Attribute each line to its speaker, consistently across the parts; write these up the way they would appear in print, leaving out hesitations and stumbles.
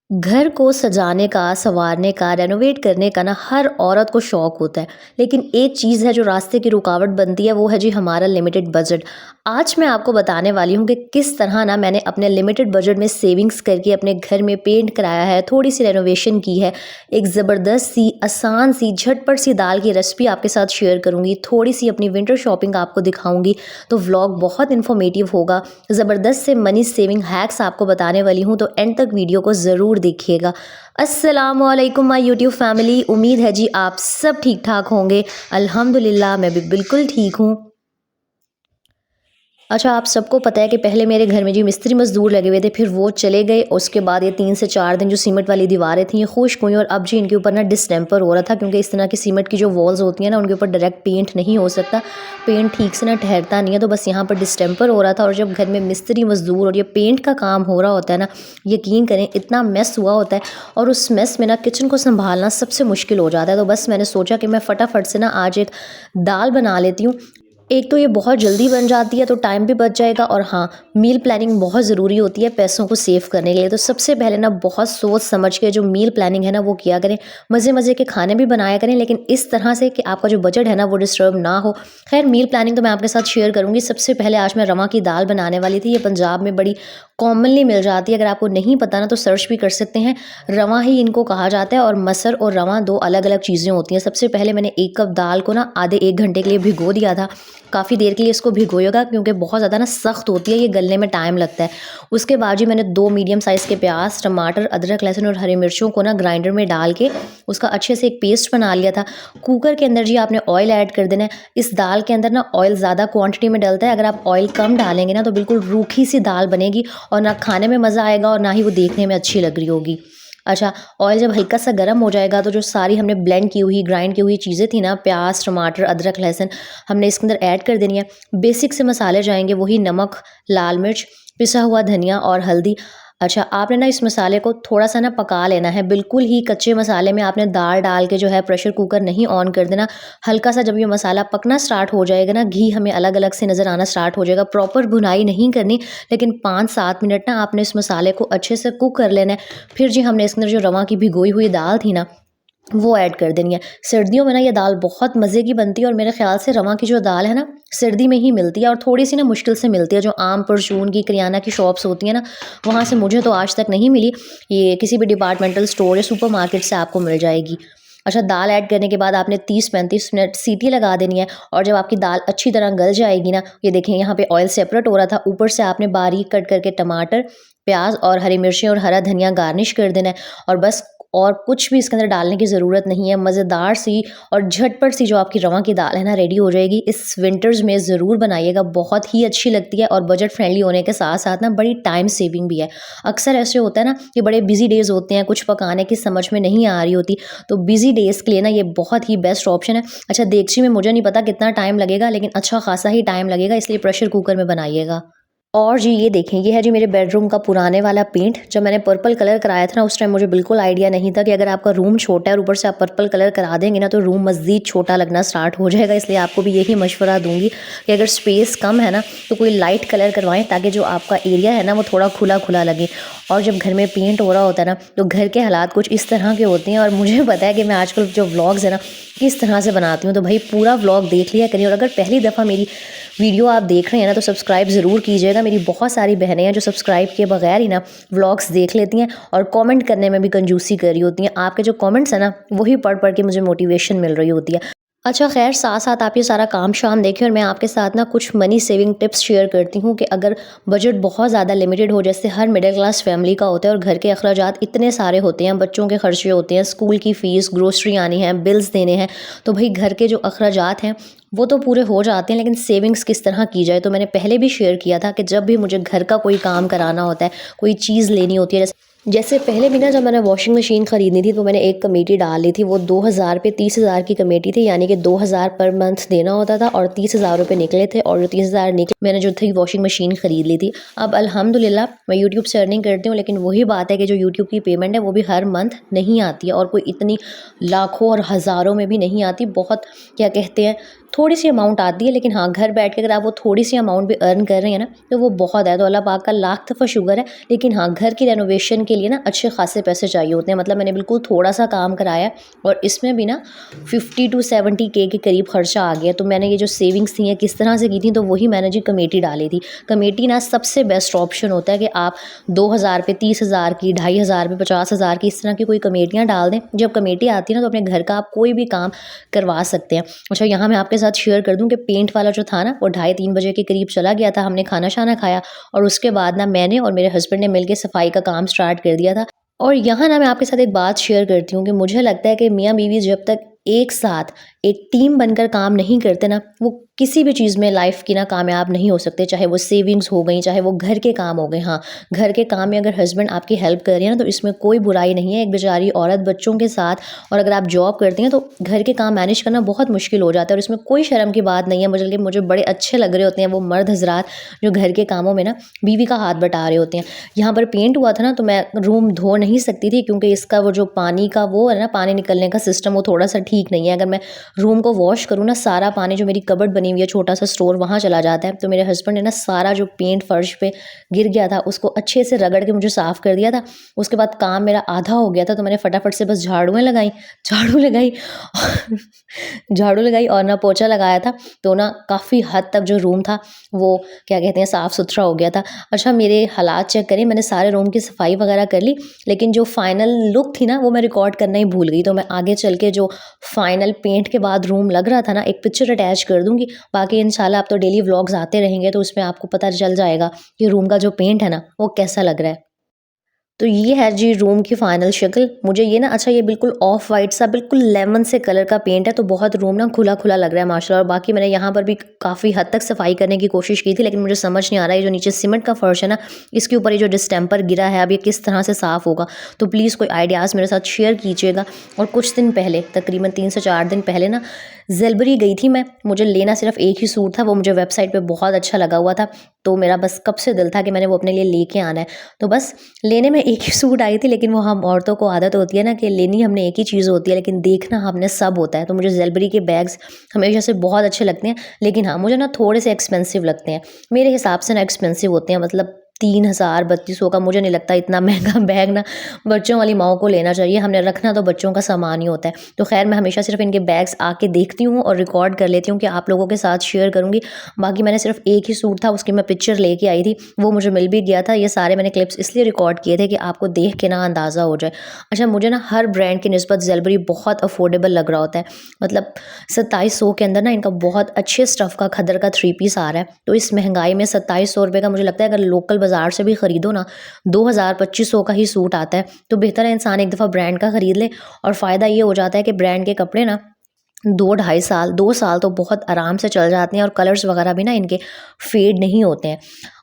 Speaker 1: घर को सजाने का, सँवारने का, रेनोवेट करने का ना हर औरत को शौक होता है। लेकिन एक चीज़ है जो रास्ते की रुकावट बनती है, वो है जी हमारा लिमिटेड बजट। आज मैं आपको बताने वाली हूँ कि किस तरह ना मैंने अपने लिमिटेड बजट में सेविंग्स करके अपने घर में पेंट कराया है, थोड़ी-सी रेनोवेशन की है। एक ज़बरदस्त सी, आसान सी, झटपट सी दाल की रेसिपी आपके साथ शेयर करूँगी। थोड़ी-सी अपनी विंटर शॉपिंग आपको दिखाऊँगी, तो व्लॉग बहुत इन्फॉर्मेटिव होगा। ज़बरदस्त से मनी सेविंग हैक्स आपको बताने वाली हूँ, तो एंड तक वीडियो को ज़रूर देखिएगा। अस्सलामुअलैकुम माय यूट्यूब फैमिली, उम्मीद है जी आप सब ठीक ठाक होंगे। अल्हम्दुलिल्लाह मैं भी बिल्कुल ठीक हूँ। अच्छा, आप सबको पता है कि पहले मेरे घर में जी मिस्त्री मज़दूर लगे हुए थे, फिर वो चले गए। उसके बाद ये 3 से 4 दिन जो सीमेंट वाली दीवारें थी, ये खुश्क हुई और अब जी इनके ऊपर ना डिस्टेंपर हो रहा था, क्योंकि इस तरह की सीमेंट की जो वॉल्स होती हैं ना, उनके ऊपर डायरेक्ट पेंट नहीं हो सकता। पेंट ठीक से ना ठहरता नहीं है, तो बस यहाँ पर डिस्टेंपर हो रहा था। और जब घर में मिस्त्री मज़दूर और ये पेंट का काम हो रहा होता है ना, यकीन करें इतना मेस हुआ होता है, और उस मेस में ना किचन को संभालना सबसे मुश्किल हो जाता है। तो बस मैंने सोचा कि मैं फटाफट से ना आज एक दाल बना लेती हूँ। एक तो ये बहुत जल्दी बन जाती है, तो टाइम भी बच जाएगा, और हाँ, मील प्लानिंग बहुत ज़रूरी होती है पैसों को सेव करने के लिए। तो सबसे पहले ना बहुत सोच समझ के जो मील प्लानिंग है ना वो किया करें। मज़े मज़े के खाने भी बनाया करें, लेकिन इस तरह से कि आपका जो बजट है ना वो डिस्टर्ब ना हो। खैर, मील प्लानिंग तो मैं आपके साथ शेयर करूँगी। सबसे पहले आज मैं रवा की दाल बनाने वाली थी। ये पंजाब में बड़ी कॉमनली मिल जाती है। अगर आपको नहीं पता ना तो सर्च भी कर सकते हैं। रवा ही इनको कहा जाता है, और मसर और रवा दो अलग अलग चीज़ें होती हैं। सबसे पहले मैंने 1 कप दाल को ना आधे 1 घंटे के लिए भिगो दिया था। काफ़ी देर के लिए इसको भिगोएगा, क्योंकि बहुत ज़्यादा ना सख्त होती है, ये गलने में टाइम लगता है। उसके बाद जी मैंने 2 मीडियम साइज़ के प्याज, टमाटर, अदरक, लहसुन और हरी मिर्चों को ना ग्राइंडर में डाल के उसका अच्छे से एक पेस्ट बना लिया था। कुकर के अंदर जी आपने ऑयल ऐड कर देना है। इस दाल के अंदर ना ऑयल ज़्यादा क्वांटिटी में डलता है। अगर आप ऑयल कम डालेंगे ना तो बिल्कुल रूखी सी दाल बनेगी, और ना खाने में मज़ा आएगा और ना ही वो देखने में अच्छी लग रही होगी। अच्छा, ऑयल जब हल्का सा गर्म हो जाएगा, तो जो सारी हमने ब्लेंड की हुई, ग्राइंड की हुई चीज़ें थी ना, प्याज, टमाटर, अदरक, लहसुन, हमने इसके अंदर ऐड कर देनी है। बेसिक से मसाले जाएंगे, वही नमक, लाल मिर्च, पिसा हुआ धनिया और हल्दी। अच्छा, आपने ना इस मसाले को थोड़ा सा ना पका लेना है। बिल्कुल ही कच्चे मसाले में आपने दाल डाल के जो है प्रेशर कुकर नहीं ऑन कर देना। हल्का सा जब ये मसाला पकना स्टार्ट हो जाएगा ना, घी हमें अलग अलग से नज़र आना स्टार्ट हो जाएगा। प्रॉपर भुनाई नहीं करनी, लेकिन 5-7 मिनट ना आपने इस मसाले को अच्छे से कुक कर लेना है। फिर जी हमने इसके अंदर जो रवा की भिगोई हुई दाल थी ना, वो ऐड कर देनी है। सर्दियों में ना ये दाल बहुत मज़े की बनती है, और मेरे ख़्याल से रवा की जो दाल है ना, सर्दी में ही मिलती है, और थोड़ी-सी ना मुश्किल से मिलती है। जो आम परचून की करियाना की शॉप्स होती हैं ना, वहाँ से मुझे तो आज तक नहीं मिली। ये किसी भी डिपार्टमेंटल स्टोर या सुपरमार्केट से आपको मिल जाएगी। अच्छा, दाल ऐड करने के बाद आपने 30-35 मिनट सीटी लगा देनी है, और जब आपकी दाल अच्छी तरह गल जाएगी ना, ये देखें यहाँ पे ऑयल सेपरेट हो रहा था। ऊपर से आपने बारीक कट करके टमाटर, प्याज और हरी मिर्चें और हरा धनिया गार्निश कर देना है, और बस और कुछ भी इसके अंदर डालने की ज़रूरत नहीं है। मज़ेदार सी और झटपट सी जो आपकी रवा की दाल है ना रेडी हो जाएगी। इस विंटर्स में ज़रूर बनाइएगा, बहुत ही अच्छी लगती है, और बजट फ्रेंडली होने के साथ साथ ना बड़ी टाइम सेविंग भी है। अक्सर ऐसे होता है ना कि बड़े बिजी डेज़ होते हैं, कुछ पकाने की समझ में नहीं आ रही होती, तो बिजी डेज़ के लिए ना ये बहुत ही बेस्ट ऑप्शन है। अच्छा, देगची में मुझे नहीं पता कितना टाइम लगेगा, लेकिन अच्छा खासा ही टाइम लगेगा, इसलिए प्रेशर कुकर में बनाइएगा। और जी ये देखें, ये है जी मेरे बेडरूम का पुराने वाला पेंट। जब मैंने पर्पल कलर कराया था ना, उस टाइम मुझे बिल्कुल आइडिया नहीं था कि अगर आपका रूम छोटा है और ऊपर से आप पर्पल कलर करा देंगे ना, तो रूम मज़ीद छोटा लगना स्टार्ट हो जाएगा। इसलिए आपको भी यही मशवरा दूंगी कि अगर स्पेस कम है ना, तो कोई लाइट कलर करवाएं, ताकि जो आपका एरिया है ना वो थोड़ा खुला खुला लगे। और जब घर में पेंट हो रहा होता है ना, तो घर के हालात कुछ इस तरह के होते हैं, और मुझे पता है कि मैं आजकल जो व्लॉग्स है ना किस तरह से बनाती हूँ। तो भाई पूरा व्लॉग देख लिया करिए, और अगर पहली दफ़ा मेरी वीडियो आप देख रहे हैं ना, तो सब्सक्राइब ज़रूर कीजिएगा। मेरी बहुत सारी बहनें हैं जो सब्सक्राइब किए बगैर ही ना व्लॉग्स देख लेती हैं, और कमेंट करने में भी कंजूसी कर रही होती हैं। आपके जो कमेंट्स हैं ना, वही पढ़ पढ़ के मुझे मोटिवेशन मिल रही होती है। अच्छा, खैर, साथ साथ आप ये सारा काम शाम देखें, और मैं आपके साथ ना कुछ मनी सेविंग टिप्स शेयर करती हूँ कि अगर बजट बहुत ज़्यादा लिमिटेड हो, जैसे हर मिडिल क्लास फैमिली का होता है, और घर के अखराजात इतने सारे होते हैं, बच्चों के खर्चे होते हैं, स्कूल की फ़ीस, ग्रोसरी आनी है, बिल्स देने हैं, तो भाई घर के जो अखराजात हैं वो तो पूरे हो जाते हैं, लेकिन सेविंग्स किस तरह की जाए, तो मैंने पहले भी शेयर किया था कि जब भी मुझे घर का कोई काम कराना होता है, कोई चीज़ लेनी होती है, जैसे पहले भी ना जब मैंने वॉशिंग मशीन ख़रीदनी थी, तो मैंने एक कमेटी डाल ली थी। वो 2000 पे 30,000 की कमेटी थी, यानी कि 2000 पर मंथ देना होता था, और 30,000 रुपये निकले थे, और जो 30,000 निकले, मैंने जो थी वॉशिंग मशीन ख़रीद ली थी। अब अल्हम्दुलिल्लाह मैं यूट्यूब से अर्निंग करती हूँ, लेकिन वही बात है कि जो यूट्यूब की पेमेंट है वो भी हर मंथ नहीं आती है, और कोई इतनी लाखों और हज़ारों में भी नहीं आती। बहुत क्या कहते हैं, थोड़ी सी अमाउंट आती है, लेकिन हाँ, घर बैठ के अगर आप वो थोड़ी सी अमाउंट भी अर्न कर रहे हैं ना, तो वो बहुत है। तो अल्लाह पाक का लाख दफ़ा शुक्र है। लेकिन हाँ, घर की रेनोवेशन के लिए ना अच्छे खासे पैसे चाहिए होते हैं। मतलब मैंने बिल्कुल थोड़ा-सा काम कराया और इसमें भी ना 50 टू 70 के करीब खर्चा आ गया। तो मैंने ये जो सेविंग्स थी, किस तरह से की थी, तो वही मैंने जी कमेटी डाली थी। कमेटी ना सबसे बेस्ट ऑप्शन होता है कि आप 2,000 पे 30,000 की, 2,500 पे 50,000 की, इस तरह की कोई कमेटियाँ डाल दें। जब कमेटी आती है ना, तो अपने घर का आप कोई भी काम करवा सकते हैं। अच्छा, यहाँ मैं आपके साथ शेयर कर दूँ कि पेंट वाला जो था ना, वो 2:30-3 बजे के करीब चला गया था। हमने खाना-शाना खाया और उसके बाद ना मैंने और मेरे हस्बैंड ने मिलके सफाई का काम स्टार्ट कर दिया था। और यहाँ ना मैं आपके साथ एक बात शेयर करती हूँ कि मुझे लगता है कि मियाँ-बीवी जब तक एक साथ एक टीम बनकर काम नहीं करते ना, वो किसी भी चीज़ में लाइफ़ की ना कामयाब नहीं हो सकते। चाहे वो सेविंग्स हो गई, चाहे वो घर के काम हो गए। हाँ, घर के काम में अगर हस्बैंड आपकी हेल्प कर रही है ना, तो इसमें कोई बुराई नहीं है। एक बेचारी औरत बच्चों के साथ, और अगर आप जॉब करती हैं, तो घर के काम मैनेज करना बहुत मुश्किल हो जाता है और इसमें कोई शर्म की बात नहीं है। मुझे बड़े अच्छे लग रहे होते हैं वो मर्द हज़रात जो घर के कामों में ना बीवी का हाथ बटा रहे होते हैं। यहाँ पर पेंट हुआ था ना, तो मैं रूम धो नहीं सकती थी क्योंकि इसका वो जो पानी का वो है ना, पानी निकलने का सिस्टम वो थोड़ा-सा ठीक नहीं है। अगर मैं रूम को वॉश करूँ ना, सारा पानी जो मेरी कबर्ड बनी हुई है, छोटा-सा स्टोर, वहाँ चला जाता है। तो मेरे हस्बैंड ने ना सारा जो पेंट फर्श पे गिर गया था, उसको अच्छे से रगड़ के मुझे साफ़ कर दिया था। उसके बाद काम मेरा आधा हो गया था, तो मैंने फटाफट से बस झाड़ू लगाई झाड़ू लगाई और ना पोछा लगाया था। तो ना काफ़ी हद तक जो रूम था वो क्या कहते हैं साफ़-सुथरा हो गया था। अच्छा, मेरे हालात चेक करें, मैंने सारे रूम की सफाई वगैरह कर ली, लेकिन जो फाइनल लुक थी ना, वो मैं रिकॉर्ड करना ही भूल गई। तो मैं आगे चल के जो फाइनल पेंट के बाद रूम लग रहा था ना, एक पिक्चर अटैच कर दूँगी। बाकी इंशाल्लाह अब तो डेली व्लॉग्स आते रहेंगे, तो उसमें आपको पता चल जाएगा कि रूम का जो पेंट है ना, वो कैसा लग रहा है। तो ये है जी रूम की फाइनल शक्ल। मुझे ये ना, अच्छा, ये बिल्कुल ऑफ वाइट सा बिल्कुल लेमन से कलर का पेंट है, तो बहुत रूम ना खुला-खुला लग रहा है माशाल्लाह। और बाकी मैंने यहाँ पर भी काफ़ी हद तक सफाई करने की कोशिश की थी, लेकिन मुझे समझ नहीं आ रहा है, ये जो नीचे सीमेंट का फर्श है ना, इसके ऊपर ये जो डिस्टेंपर गिरा है, अब ये किस तरह से साफ़ होगा। तो प्लीज़ कोई आइडियाज़ मेरे साथ शेयर कीजिएगा। और कुछ दिन पहले, तकरीबन 3 से 4 दिन पहले ना, ज़ेलबरी गई थी मैं। मुझे लेना सिर्फ़ एक ही सूट था, वो मुझे वेबसाइट पे बहुत अच्छा लगा हुआ था। तो मेरा बस कब से दिल था कि मैंने वो अपने लिए लेके आना है। तो बस लेने में एक ही सूट आई थी, लेकिन वो हम औरतों को आदत होती है ना कि लेनी हमने एक ही चीज़ होती है, लेकिन देखना हमने सब होता है। तो मुझे ज़ेलबरी के बैग्स हमेशा से बहुत अच्छे लगते हैं, लेकिन हाँ, मुझे ना थोड़े से एक्सपेंसिव लगते हैं। मेरे हिसाब से ना एक्सपेंसिव होते हैं, मतलब 3,000 3,200 का मुझे नहीं लगता इतना महँगा बैग ना बच्चों वाली माँओं को लेना चाहिए। हमने रखना तो बच्चों का सामान ही होता है। तो ख़ैर, मैं हमेशा सिर्फ़ इनके बैग्स आके देखती हूँ और रिकॉर्ड कर लेती हूँ कि आप लोगों के साथ शेयर करूँगी। बाकी मैंने सिर्फ़ एक ही सूट था, उसकी मैं पिक्चर लेके आई थी, वो मुझे मिल भी गया था। ये सारे मैंने क्लिप्स इसलिए रिकॉर्ड किए थे कि आपको देख के ना अंदाज़ा हो जाए। अच्छा, मुझे ना हर ब्रांड की निस्बत ज़ेलबरी बहुत अफोर्डेबल लग रहा होता है। मतलब 2700 के अंदर ना इनका बहुत अच्छे स्टफ़ का खद्दर का 3 पीस आ रहा है। तो इस महँगाई में 2700 रुपए का, मुझे लगता है अगर लोकल बाज़ार से भी खरीदो ना, 2,000-2,500 का ही सूट आता है। तो बेहतर है इंसान एक दफ़ा ब्रांड का खरीद ले। और फ़ायदा ये हो जाता है कि ब्रांड के कपड़े ना 2 ढाई साल, 2 साल तो बहुत आराम से चल जाते हैं और कलर्स वगैरह भी ना इनके फेड नहीं होते हैं।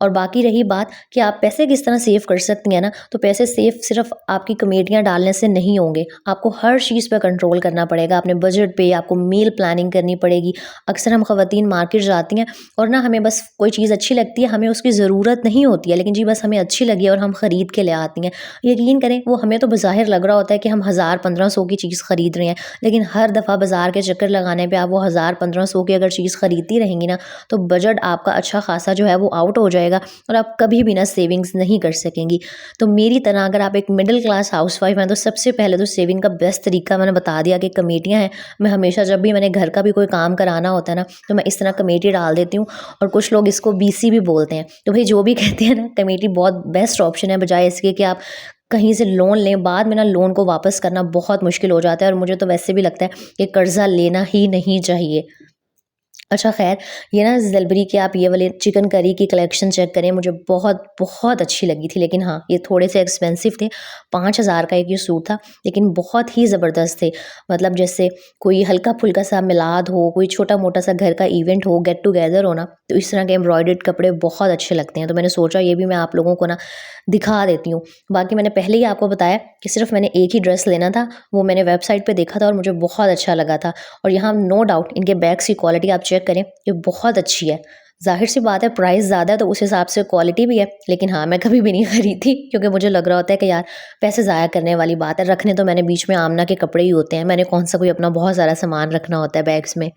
Speaker 1: और बाकी रही बात कि आप पैसे किस तरह सेव कर सकती हैं ना, तो पैसे सेव सिर्फ आपकी कमेटियाँ डालने से नहीं होंगे। आपको हर चीज़ पे कंट्रोल करना पड़ेगा, अपने बजट पे आपको मील प्लानिंग करनी पड़ेगी। अक्सर हम ख़वातीन मार्केट जाती हैं और ना हमें बस कोई चीज़ अच्छी लगती है, हमें उसकी ज़रूरत नहीं होती है, लेकिन जी बस हमें अच्छी लगी और हम ख़रीद के ले आती हैं। यकीन करें, वो हमें तो बज़ाहिर लग रहा होता है कि हम 1,000-1,500 की चीज़ ख़रीद रहे हैं, लेकिन हर दफ़ा बाज़ार के चक्कर लगाने पे आप वो 1,000-1,500 की अगर चीज़ खरीदती रहेंगी ना, तो बजट आपका अच्छा खासा जो है वो आउट हो जाएगा और आप कभी भी ना सेविंग्स नहीं कर सकेंगी। तो मेरी तरह अगर आप एक मिडिल क्लास हाउसवाइफ हैं, तो सबसे पहले तो सेविंग का बेस्ट तरीका मैंने बता दिया कि कमेटियाँ हैं। मैं हमेशा जब भी मैंने घर का भी कोई काम कराना होता है ना, तो मैं इस तरह कमेटी डाल देती हूँ। और कुछ लोग इसको बीसी भी बोलते हैं। तो भाई जो भी कहते हैं ना, कमेटी बहुत बेस्ट ऑप्शन है, बजाय इसके कि आप कहीं से लोन लें। बाद में ना लोन को वापस करना बहुत मुश्किल हो जाता है और मुझे तो वैसे भी लगता है कि कर्ज़ा लेना ही नहीं चाहिए। अच्छा, ख़ैर, ये ना ज़ेलबरी के आप ये वाले चिकन करी की कलेक्शन चेक करें, मुझे बहुत बहुत अच्छी लगी थी, लेकिन हाँ, ये थोड़े से एक्सपेंसिव थे। 5,000 का एक ये सूट था, लेकिन बहुत ही ज़बरदस्त थे। मतलब जैसे कोई हल्का-फुल्का सा मिलाद हो, कोई छोटा-मोटा सा घर का इवेंट हो, गेट टुगेदर हो ना, तो इस तरह के एम्ब्रॉयडर्ड कपड़े बहुत अच्छे लगते हैं। तो मैंने सोचा ये भी मैं आप लोगों को ना दिखा देती हूँ। बाकी मैंने पहले ही आपको बताया कि सिर्फ़ मैंने एक ही ड्रेस लेना था, वो मैंने वेबसाइट पे देखा था और मुझे बहुत अच्छा लगा था। और यहाँ नो डाउट इनके बैग्स की क्वालिटी आप चेक करें, ये बहुत अच्छी है। ज़ाहिर-सी बात है, प्राइस ज़्यादा है तो उस हिसाब से क्वालिटी भी है, लेकिन हाँ, मैं कभी भी नहीं खरीदती क्योंकि मुझे लग रहा होता है कि यार पैसे ज़ाया करने वाली बात है। रखने तो मैंने बीच में आमना के कपड़े ही होते हैं, मैंने कौन-सा कोई अपना बहुत सारा सामान रखना होता है बैग्स में।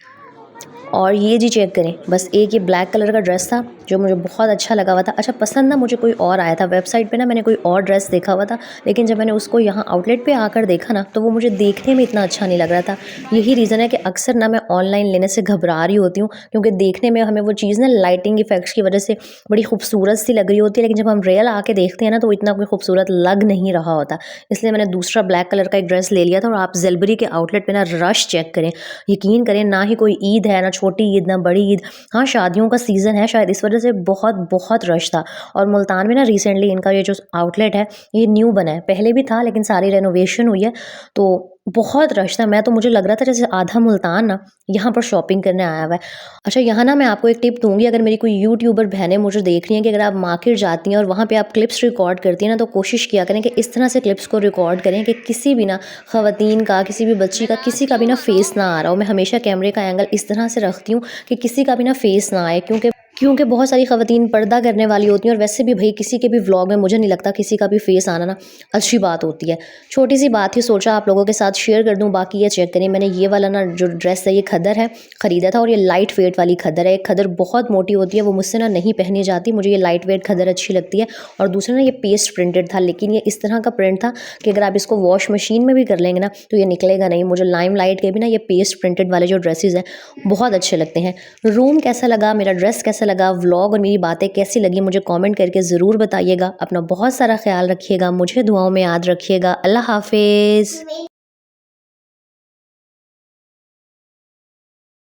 Speaker 1: और ये जी चेक करें, बस एक ये ब्लैक कलर का ड्रेस था जो मुझे बहुत अच्छा लगा हुआ था। अच्छा पसंद ना मुझे कोई और आया था, वेबसाइट पे ना मैंने कोई और ड्रेस देखा हुआ था, लेकिन जब मैंने उसको यहाँ आउटलेट पे आकर देखा ना तो वो मुझे देखने में इतना अच्छा नहीं लग रहा था। यही रीज़न है कि अक्सर ना मैं ऑनलाइन लेने से घबरा रही होती हूँ, क्योंकि देखने में हमें वो चीज़ ना लाइटिंग इफेक्ट्स की वजह से बड़ी खूबसूरत सी लग रही होती है, लेकिन जब हम रियल आके देखते हैं ना तो वो इतना कोई खूबसूरत लग नहीं रहा होता। इसलिए मैंने दूसरा ब्लैक कलर का एक ड्रेस ले लिया था। और आप ज़ेलबरी के आउटलेट पे ना रश चेक करें, यकीन करें, ना ही कोई ईद है, ना छोटी ईद, ना बड़ी ईद। हाँ, शादियों का सीज़न है शायद, इस वजह से बहुत बहुत रश था। और मुल्तान में ना रिसेंटली इनका ये जो आउटलेट है ये न्यू बना है, पहले भी था लेकिन सारी रेनोवेशन हुई है, तो बहुत रश था। मैं तो मुझे लग रहा था जैसे आधा मुल्तान ना यहाँ पर शॉपिंग करने आया हुआ है। अच्छा यहाँ ना मैं आपको एक टिप दूंगी, अगर मेरी कोई यूट्यूबर बहनें मुझे देख रही हैं कि अगर आप मार्केट जाती हैं और वहाँ पे आप क्लिप्स रिकॉर्ड करती हैं ना, तो कोशिश किया करें कि इस तरह से क्लिप्स को रिकॉर्ड करें कि किसी भी ना ख़वातीन का, किसी भी बच्ची का, किसी का भी ना फेस ना आ रहा हो। मैं हमेशा कैमरे का एंगल इस तरह से रखती हूँ कि किसी का भी ना फेस ना आए, क्योंकि बहुत सारी ख़वातीन पर्दा करने वाली होती हैं, और वैसे भी भाई किसी के भी व्लॉग में मुझे नहीं लगता किसी का भी फेस आना ना अच्छी बात होती है। छोटी सी बात ही सोचा आप लोगों के साथ शेयर कर दूं। बाकी ये चेक करें, मैंने ये वाला ना जो ड्रेस है ये खद्दर है ख़रीदा था, और ये लाइट वेट वाली खद्दर है। एक खद्दर बहुत मोटी होती है, वो मुझसे ना नहीं पहनी जाती, मुझे ये लाइट वेट खद्दर अच्छी लगती है। और दूसरा ना ये पेस्ट प्रिंटेड था, लेकिन ये इस तरह का प्रिंट था कि अगर आप इसको वॉश मशीन में भी कर लेंगे ना तो ये निकलेगा नहीं। मुझे लाइम लाइट के भी ना ये पेस्ट प्रिंटेड वाले जो ड्रेसेस हैं बहुत अच्छे लगते हैं। रूम कैसा लगा, मेरा ड्रेस कैसा लगा, व्लॉग और मेरी बातें कैसी लगी, मुझे कमेंट करके ज़रूर बताइएगा। अपना बहुत सारा ख्याल रखिएगा, मुझे दुआओं में याद रखिएगा। अल्लाह हाफिज़।